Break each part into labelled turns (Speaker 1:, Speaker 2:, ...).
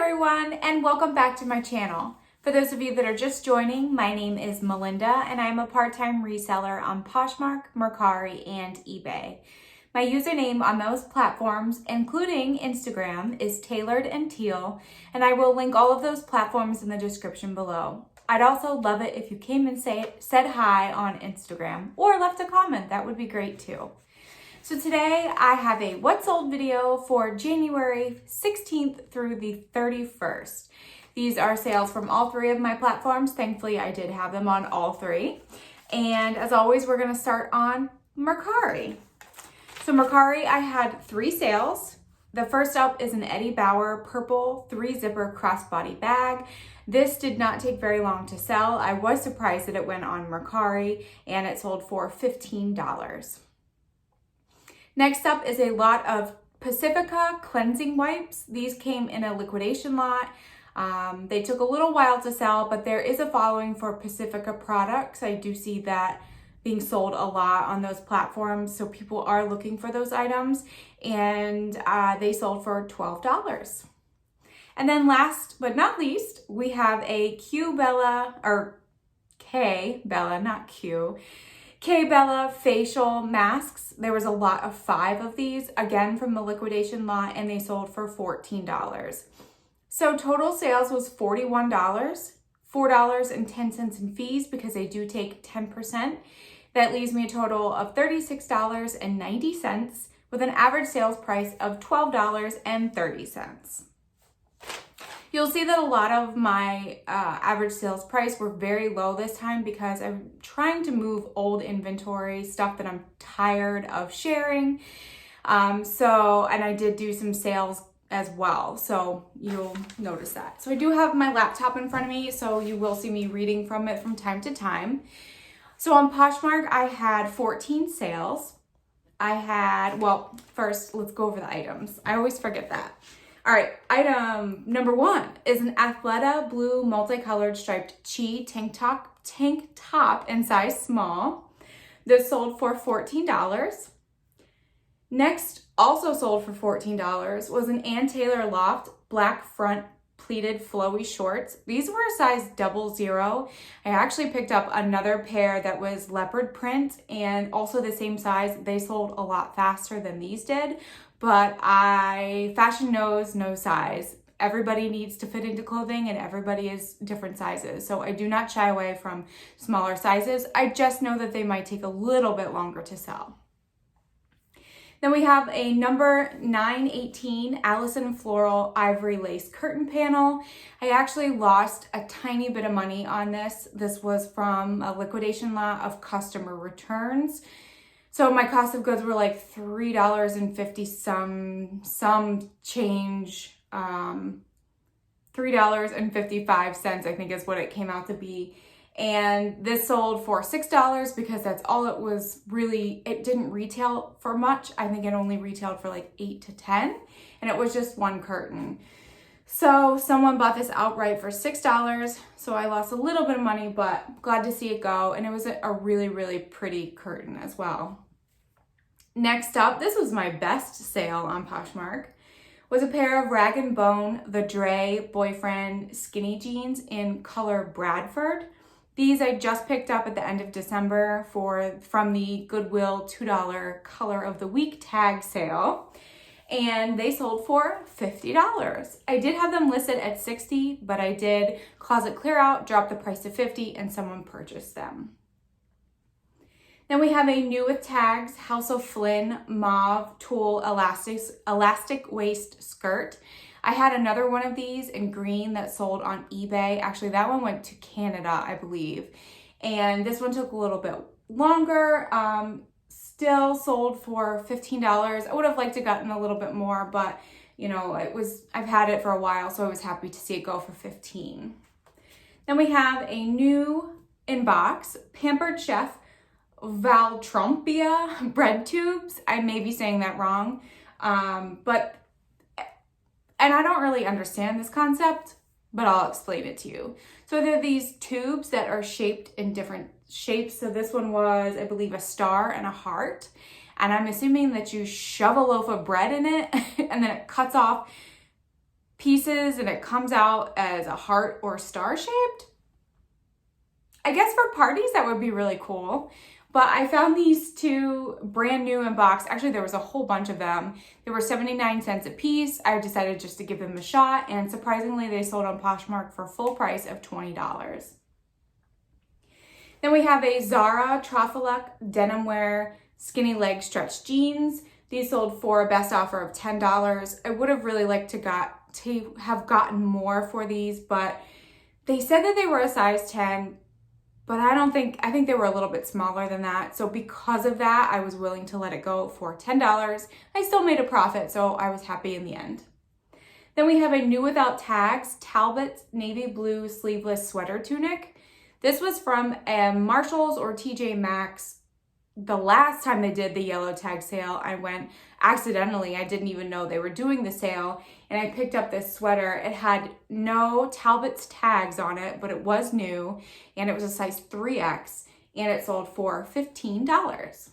Speaker 1: everyone, and welcome back to my channel. For those of you that are just joining, my name is Melinda and I'm a part-time reseller on Poshmark, Mercari, and eBay. My username on those platforms, including Instagram, is Tailored and Teal, and I will link all of those platforms in the description below. I'd also love it if you came and said hi on Instagram or left a comment. That would be great too. So today I have a what sold video for January 16th through the 31st. These are sales from all three of my platforms. Thankfully, I did have them on all three. And as always, we're gonna start on Mercari. So Mercari, I had 3 sales. The first up is an Eddie Bauer purple 3-zipper crossbody bag. This did not take very long to sell. I was surprised that it went on Mercari and it sold for $15. Next up is a lot of Pacifica cleansing wipes. These came in a liquidation lot. They took a little while to sell, but there is a following for Pacifica products. I do see that being sold a lot on those platforms, so people are looking for those items, and they sold for $12. And then last but not least, we have a K-Bella facial masks. There was a lot of 5 of these, again from the liquidation lot, and they sold for $14. So total sales was $41, $4.10 in fees because they do take 10%. That leaves me a total of $36.90 with an average sales price of $12.30. You'll see that a lot of my average sales price were very low this time because I'm trying to move old inventory, stuff that I'm tired of sharing. And I did do some sales as well, so you'll notice that. So I do have my laptop in front of me, so you will see me reading from it from time to time. So on Poshmark, I had 14 sales. First, let's go over the items. I always forget that. All right, item number 1 is an Athleta blue multicolored striped chi tank top in size small. This sold for $14. Next, also sold for $14 was an Ann Taylor Loft black front pleated flowy shorts. These were a size 00. I actually picked up another pair that was leopard print and also the same size. They sold a lot faster than these did, but fashion knows no size. Everybody needs to fit into clothing and everybody is different sizes. So I do not shy away from smaller sizes. I just know that they might take a little bit longer to sell. Then we have a number 918 Allison Floral Ivory Lace Curtain Panel. I actually lost a tiny bit of money on this. This was from a liquidation lot of customer returns. So my cost of goods were like $3.50 some change, $3.55 I think is what it came out to be. And this sold for $6 because that's all it was really. It didn't retail for much. I think it only retailed for like 8 to 10 and it was just one curtain. So someone bought this outright for $6. So I lost a little bit of money, but glad to see it go. And it was a really, really pretty curtain as well. Next up, this was my best sale on Poshmark, was a pair of Rag & Bone The Dre Boyfriend skinny jeans in color Bradford. These I just picked up at the end of December from the Goodwill $2 Color of the Week tag sale, and they sold for $50. I did have them listed at $60, but I did closet clear out, drop the price to $50, and someone purchased them. Then we have a new with tags House of Flynn mauve tulle elastic waist skirt. I had another one of these in green that sold on eBay. Actually, that one went to Canada, I believe. And this one took a little bit longer. Still sold for $15. I would have liked to gotten a little bit more, but you know, I've had it for a while, so I was happy to see it go for $15. Then we have a new inbox, Pampered Chef Valtrompia bread tubes. I may be saying that wrong, and I don't really understand this concept, but I'll explain it to you. So there are these tubes that are shaped in different shapes. So this one was, I believe, a star and a heart. And I'm assuming that you shove a loaf of bread in it and then it cuts off pieces and it comes out as a heart or star shaped. I guess for parties that would be really cool. But I found these two brand new in box. Actually, there was a whole bunch of them. They were 79 cents a piece. I decided just to give them a shot, and surprisingly, they sold on Poshmark for full price of $20. Then we have a Zara Trafaluk denim wear skinny leg stretch jeans. These sold for a best offer of $10. I would have really liked to have gotten more for these, but they said that they were a size 10, but I think they were a little bit smaller than that. So because of that, I was willing to let it go for $10. I still made a profit, so I was happy in the end. Then we have a new without tags Talbot's navy blue sleeveless sweater tunic. This was from Marshalls or TJ Maxx. The last time they did the yellow tag sale, I went accidentally. I didn't even know they were doing the sale, and I picked up this sweater. It had no Talbot's tags on it, but it was new, and it was a size 3X, and it sold for $15.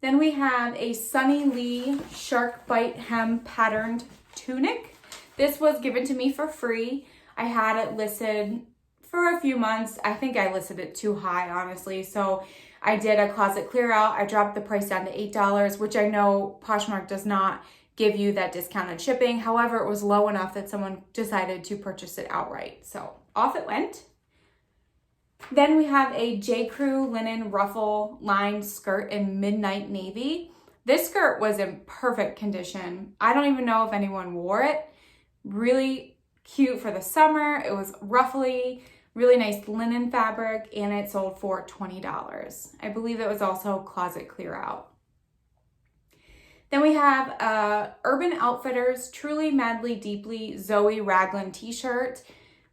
Speaker 1: Then we have a Sunny Lee Shark Bite Hem patterned tunic. This was given to me for free. I had it listed for a few months. I think I listed it too high, honestly. So I did a closet clear out. I dropped the price down to $8, which I know Poshmark does not give you that discounted shipping. However, it was low enough that someone decided to purchase it outright. So off it went. Then we have a J. Crew linen ruffle lined skirt in midnight navy. This skirt was in perfect condition. I don't even know if anyone wore it. Really cute for the summer. It was ruffly, really nice linen fabric, and it sold for $20. I believe it was also closet clear out. Then we have Urban Outfitters Truly Madly Deeply Zoe Raglan t-shirt.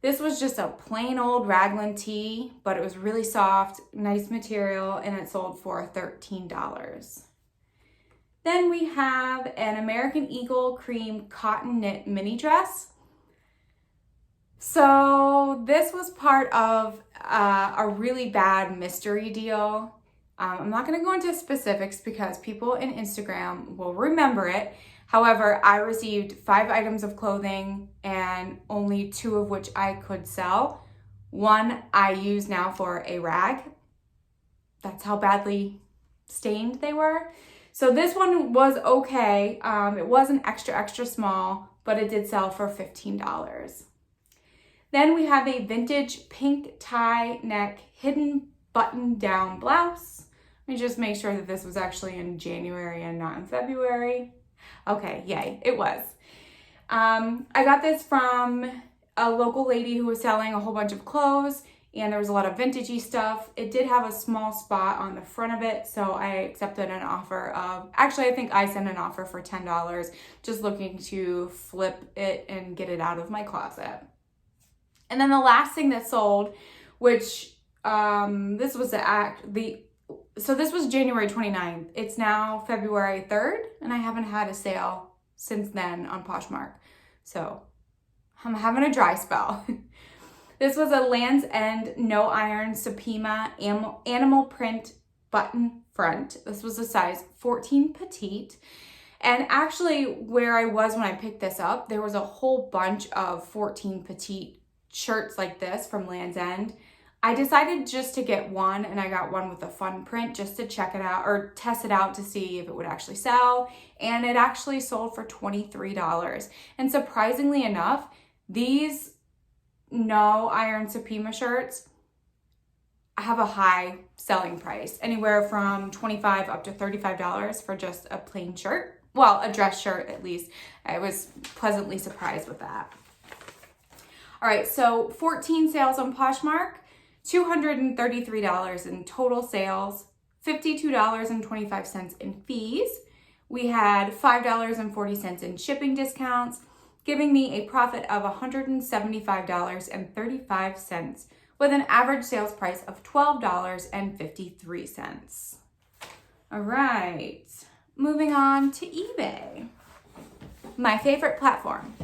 Speaker 1: This was just a plain old raglan tee, but it was really soft, nice material, and it sold for $13. Then we have an American Eagle cream cotton knit mini dress. So this was part of a really bad mystery deal. I'm not going to go into specifics because people in Instagram will remember it. However, I received 5 items of clothing and only 2 of which I could sell. 1 I use now for a rag. That's how badly stained they were. So this one was okay. It wasn't extra small, but it did sell for $15. Then we have a vintage pink tie neck hidden button down blouse. Let me just make sure that this was actually in January and not in February. Okay, yay, it was. I got this from a local lady who was selling a whole bunch of clothes, and there was a lot of vintagey stuff. It did have a small spot on the front of it, so I accepted an offer of, actually I think I sent an offer for $10, just looking to flip it and get it out of my closet. And then the last thing that sold, which this was this was January 29th. It's now February 3rd, and I haven't had a sale since then on Poshmark. So I'm having a dry spell. This was a Land's End No Iron Supima animal print button front. This was a size 14 petite. And actually where I was when I picked this up, there was a whole bunch of 14 petite shirts like this from Land's End. I decided just to get one, and I got one with a fun print just to check it out or test it out to see if it would actually sell, and it actually sold for $23. And surprisingly enough, these No Iron Supima shirts have a high selling price, anywhere from $25 up to $35 for just a plain shirt. Well, a dress shirt at least. I was pleasantly surprised with that. All right, so 14 sales on Poshmark, $233 in total sales, $52.25 in fees. We had $5.40 in shipping discounts, giving me a profit of $175.35 with an average sales price of $12.53. All right, moving on to eBay, my favorite platform.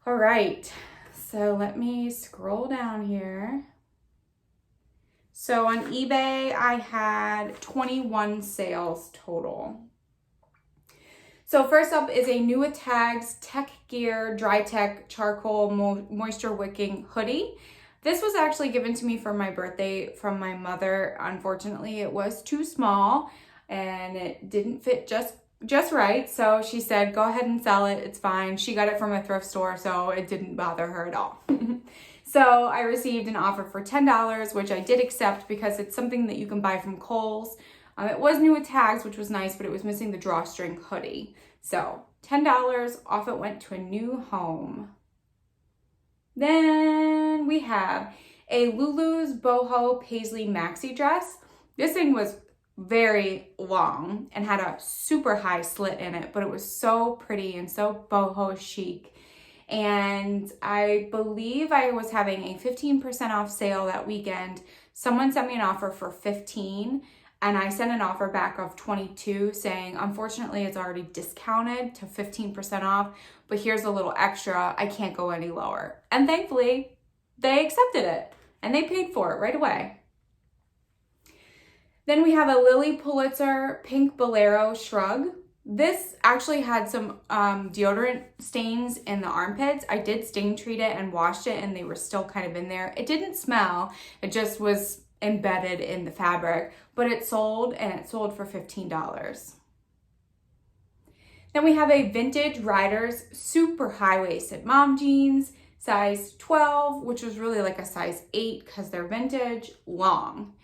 Speaker 1: All right, so let me scroll down here. So on eBay, I had 21 sales total. So first up is a New Tags Tech Gear Dry Tech Charcoal Moisture Wicking Hoodie. This was actually given to me for my birthday from my mother. Unfortunately, it was too small and it didn't fit just right. So she said, go ahead and sell it. It's fine. She got it from a thrift store, so it didn't bother her at all. So I received an offer for $10, which I did accept because it's something that you can buy from Kohl's. It was new with tags, which was nice, but it was missing the drawstring hoodie. So $10 off it went to a new home. Then we have a Lulu's Boho Paisley maxi dress. This thing was very long and had a super high slit in it, but it was so pretty and so boho chic. And I believe I was having a 15% off sale that weekend. Someone sent me an offer for $15 and I sent an offer back of $22 saying, unfortunately, it's already discounted to 15% off, but here's a little extra. I can't go any lower. And thankfully, they accepted it and they paid for it right away. Then we have a Lily Pulitzer Pink Bolero Shrug. This actually had some deodorant stains in the armpits. I did stain treat it and washed it and they were still kind of in there. It didn't smell, it just was embedded in the fabric, but it sold and it sold for $15. Then we have a Vintage Riders super high-waisted mom jeans, size 12, which was really like a size 8 because they're vintage, long.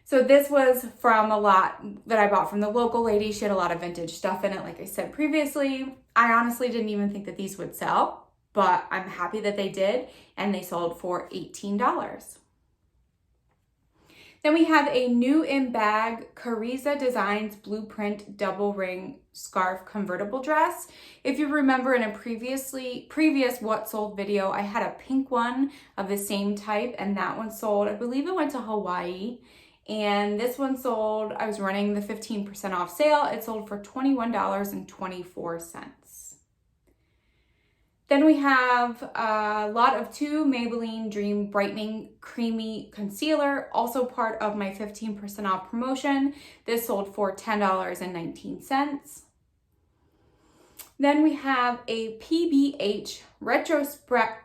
Speaker 1: So this was from a lot that I bought from the local lady. She had a lot of vintage stuff in it, like I said previously. I honestly didn't even think that these would sell, but I'm happy that they did, and they sold for $18. Then we have a new in bag Cariza Designs Blueprint Double Ring Scarf Convertible Dress. If you remember in a previous What Sold video, I had a pink one of the same type, and that one sold, I believe it went to Hawaii. And this one sold, I was running the 15% off sale. It sold for $21.24. Then we have a lot of 2 Maybelline Dream Brightening Creamy Concealer, also part of my 15% off promotion. This sold for $10.19. Then we have a PBH Retrospect,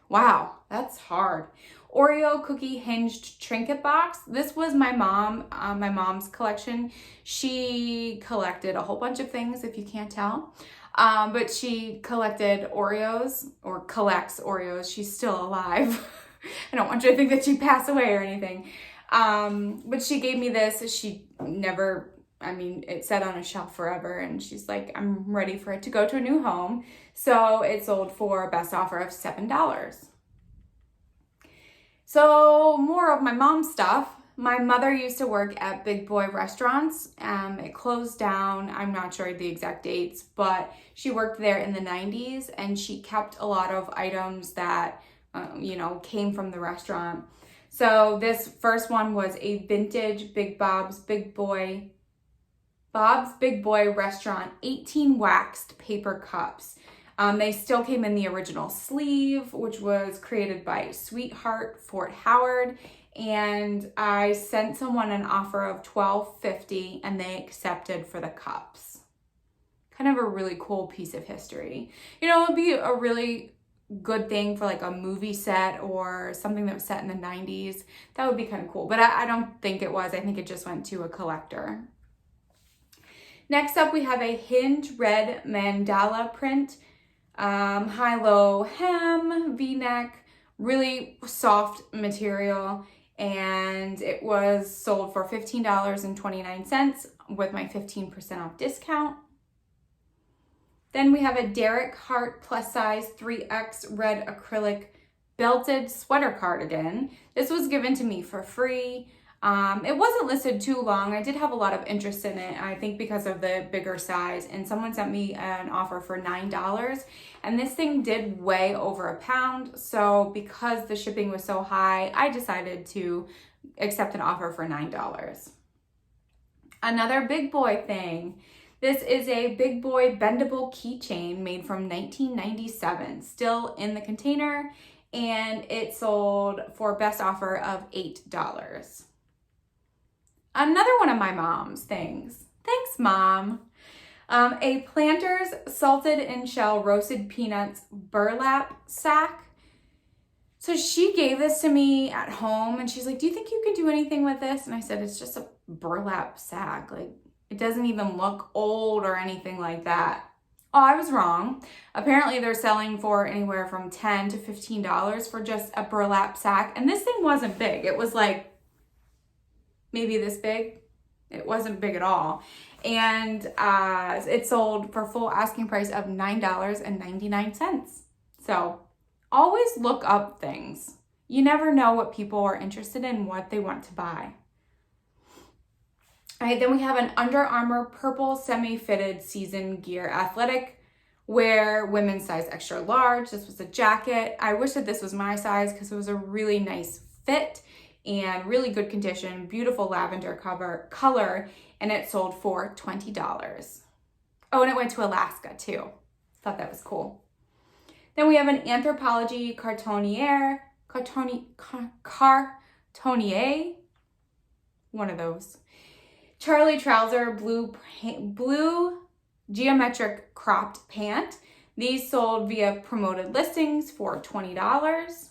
Speaker 1: wow, that's hard, Oreo Cookie Hinged Trinket Box. This was my mom's collection. She collected a whole bunch of things, if you can't tell. But she collected Oreos, or collects Oreos. She's still alive. I don't want you to think that she passed away or anything. But she gave me this. It sat on a shelf forever, and she's like, I'm ready for it to go to a new home. So it sold for a best offer of $7. So more of my mom's stuff. My mother used to work at Big Boy Restaurants. It closed down. I'm not sure the exact dates, but she worked there in the 90s, and she kept a lot of items that, came from the restaurant. So this first one was a vintage Bob's Big Boy Restaurant 18 waxed paper cups. They still came in the original sleeve, which was created by Sweetheart Fort Howard. And I sent someone an offer of $12.50 and they accepted for the cups. Kind of a really cool piece of history. It would be a really good thing for like a movie set or something that was set in the 90s. That would be kind of cool. But I don't think it was. I think it just went to a collector. Next up, we have a Hinge Red Mandala print. High-low hem, V-neck, really soft material, and it was sold for $15.29 with my 15% off discount. Then we have a Derek Hart plus size 3X red acrylic belted sweater cardigan. This was given to me for free. It wasn't listed too long. I did have a lot of interest in it, I think because of the bigger size, and someone sent me an offer for $9, and this thing did weigh over a pound. So because the shipping was so high, I decided to accept an offer for $9. Another big boy thing. This is a Big Boy bendable keychain made from 1997, still in the container, and it sold for best offer of $8. Another one of my mom's things. Thanks, Mom. A Planters salted in shell roasted peanuts burlap sack. So she gave this to me at home and she's like, do you think you could do anything with this? And I said, it's just a burlap sack. Like, it doesn't even look old or anything like that. Oh, I was wrong. Apparently they're selling for anywhere from $10 to $15 for just a burlap sack. And this thing wasn't big. It was like maybe this big. It wasn't big at all. And it sold for full asking price of $9.99. So always look up things. You never know what people are interested in, what they want to buy. All right, then we have an Under Armour purple semi-fitted season gear athletic wear women's size extra large. This was a jacket. I wish that this was my size because it was a really nice fit and really good condition, beautiful lavender color, and it sold for $20. Oh, and it went to Alaska too. Thought that was cool. Then we have an Anthropologie Cartonnier, one of those. Charlie trouser, blue geometric cropped pant. These sold via promoted listings for $20.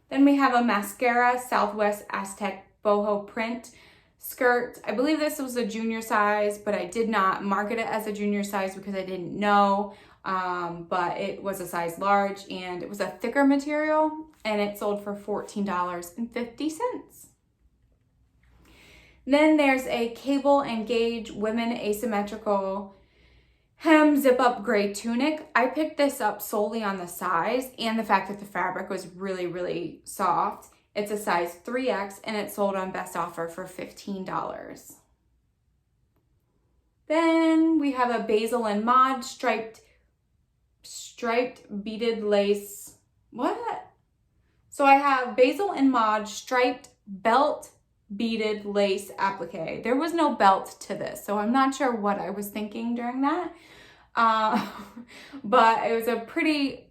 Speaker 1: Then we have a mascara Southwest Aztec boho print skirt. I believe this was a junior size, but I did not market it as a junior size because I didn't know. But it was a size large and it was a thicker material and it sold for $14.50. Then there's a cable and gauge women asymmetrical hem zip up gray tunic. I picked this up solely on the size and the fact that the fabric was really, really soft. It's a size 3X and it sold on best offer for $15. Then we have a Basil and Mod striped beaded lace. What? So I have Basil and Mod striped belt beaded lace applique. There was no belt to this, so I'm not sure what I was thinking during that. But it was a pretty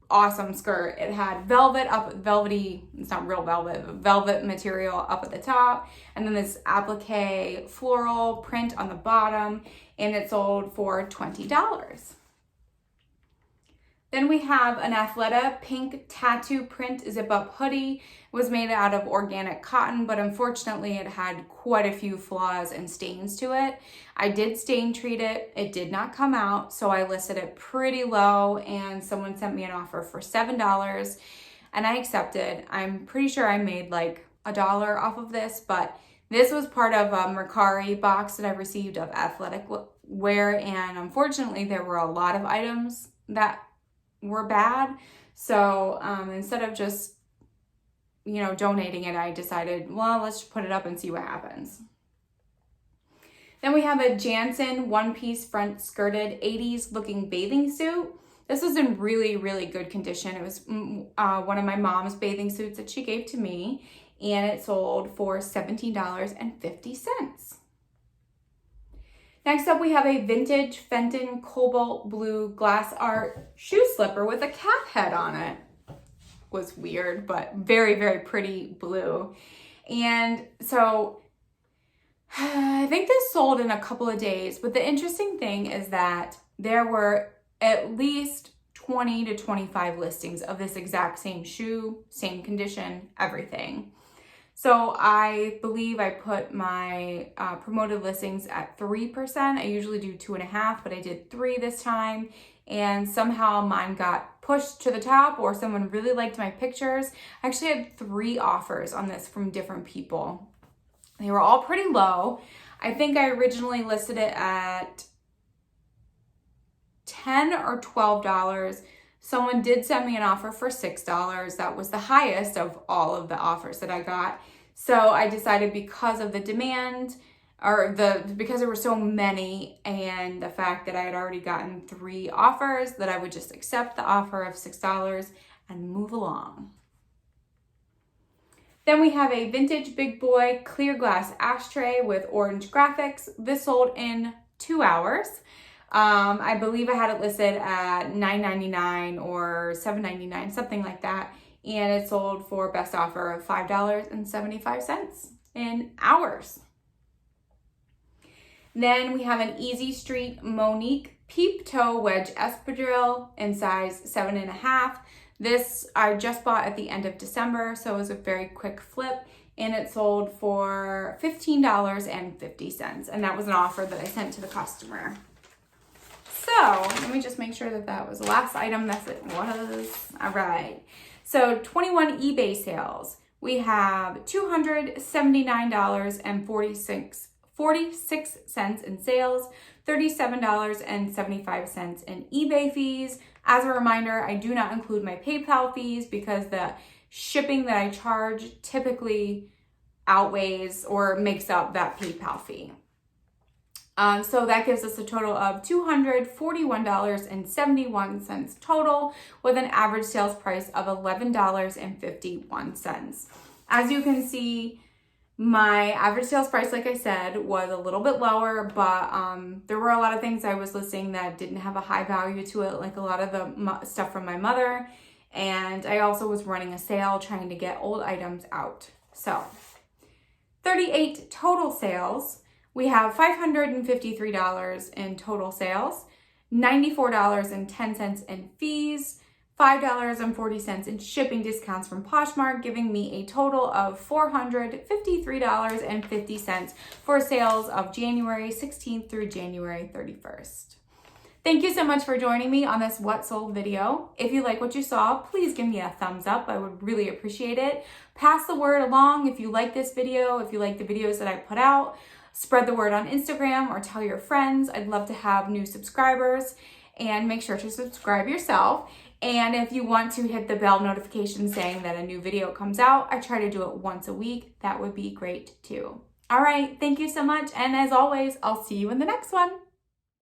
Speaker 1: awesome skirt. It had velvety, it's not real velvet, but velvet material up at the top, and then this applique floral print on the bottom, and it sold for $20. Then we have an Athleta pink tattoo print zip-up hoodie. It was made out of organic cotton, but unfortunately it had quite a few flaws and stains to it. I did stain treat it. It did not come out, so I listed it pretty low and someone sent me an offer for $7 and I accepted. I'm pretty sure I made like $1 off of this, but this was part of a Mercari box that I received of athletic wear, and unfortunately there were a lot of items that were bad. So instead of just, donating it, I decided, well, let's put it up and see what happens. Then we have a Jansen one-piece front skirted 80s looking bathing suit. This was in really, really good condition. It was one of my mom's bathing suits that she gave to me, and it sold for $17.50. Next up, we have a vintage Fenton cobalt blue glass art shoe slipper with a cat head on it. Was weird, but very, very pretty blue. And so I think this sold in a couple of days, but the interesting thing is that there were at least 20 to 25 listings of this exact same shoe, same condition, everything. So I believe I put my promoted listings at 3%. I usually do 2.5, but I did 3 this time. And somehow mine got pushed to the top, or someone really liked my pictures. I actually had 3 offers on this from different people. They were all pretty low. I think I originally listed it at $10 or $12. Someone did send me an offer for $6. That was the highest of all of the offers that I got. So I decided, because of the demand, because there were so many and the fact that I had already gotten 3 offers, that I would just accept the offer of $6 and move along. Then we have a vintage big boy clear glass ashtray with orange graphics. This sold in 2 hours. I believe I had it listed at $9.99 or $7.99, something like that. And it sold for best offer of $5.75. in hours. Then we have an Easy Street Monique Peep Toe Wedge Espadrille in size 7.5. This I just bought at the end of December, so it was a very quick flip, and it sold for $15.50, and that was an offer that I sent to the customer. So let me just make sure that that was the last item that it was. All right. So 21 eBay sales. We have $279.46 in sales, $37.75 in eBay fees. As a reminder, I do not include my PayPal fees because the shipping that I charge typically outweighs or makes up that PayPal fee. So that gives us a total of $241.71 total, with an average sales price of $11.51. As you can see, my average sales price, like I said, was a little bit lower, but there were a lot of things I was listing that didn't have a high value to it, like a lot of the stuff from my mother. And I also was running a sale trying to get old items out. So 38 total sales. We have $553 in total sales, $94.10 in fees, $5.40 in shipping discounts from Poshmark, giving me a total of $453.50 for sales of January 16th through January 31st. Thank you so much for joining me on this What Sold video. If you like what you saw, please give me a thumbs up. I would really appreciate it. Pass the word along if you like this video, if you like the videos that I put out. Spread the word on Instagram or tell your friends. I'd love to have new subscribers, and make sure to subscribe yourself. And if you want to hit the bell notification saying that a new video comes out, I try to do it once a week. That would be great too. All right, thank you so much. And as always, I'll see you in the next one.